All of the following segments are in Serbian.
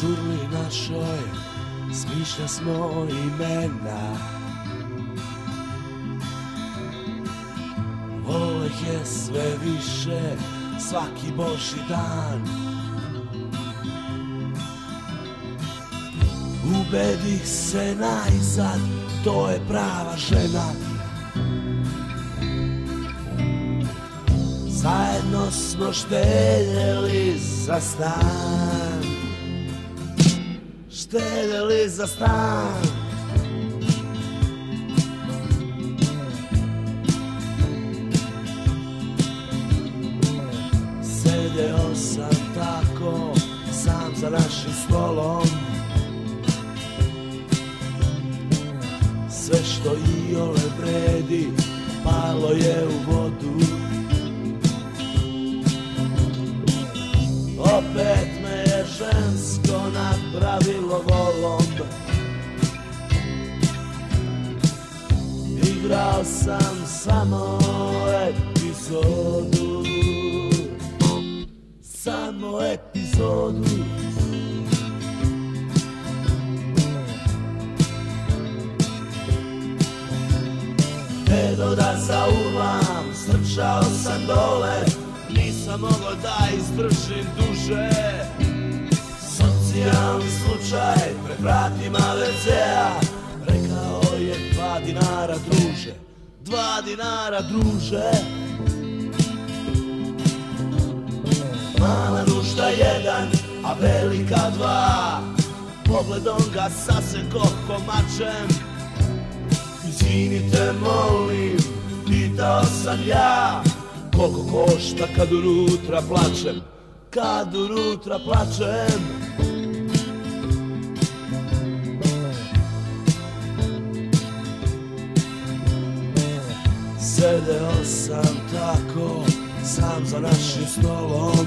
džurli našoj smišlja smo imena. Voleh je sve više svaki božji dan. Ubedih se najzad, to je prava žena. Zajedno smo štedjeli za stan. Štedjeli za stan. Sedeo sam tako sam za našim stolom. Sve što iole vredi palo je u vodu. Opet me je žensko napravilo volom. Igrao sam samo epizodu. Samo epizodu. Edo da zaurlam, strčao sam dole. Nisam mogao da izdržim duže. Socijalni slučaj pred vratima WC-a. Rekao je 2 dinara druže. 2 dinara druže. Mala nužda 1, a velika 2. Pogledom ga sasekoh komačem. Izvinite molim, pitao sam ja. Koliko košta kad unutra plačem? Kad unutra plačem? Sedeo sam tako sam za našim stolom.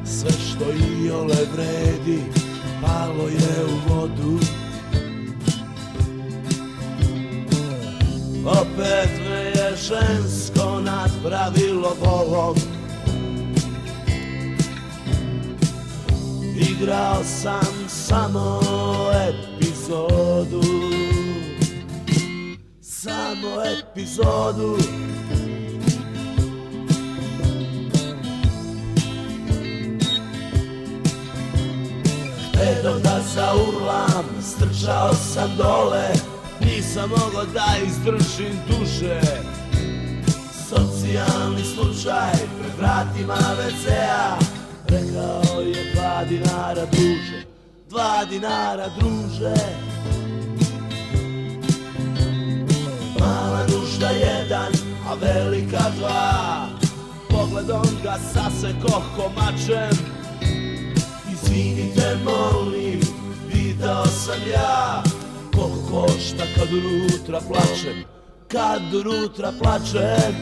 Sve što iole vredi palo je u vodu. Opet me je žensko napravilo volom. Igrao sam samo epizodu. Samo epizodu. Htedom da zaurlam, strčao sam dole. Nisam mogao da izdržim duže. Socijalni slučaj pred vratima WC-a. Rekao je 2 dinara druže. 2 dinara druže. Mala nužda 1, a velika 2. Pogledom ga sasekoh komačem. Izvinite molim, pitao sam ja. Koliko košta kad unutra plačem? Kad unutra plačem?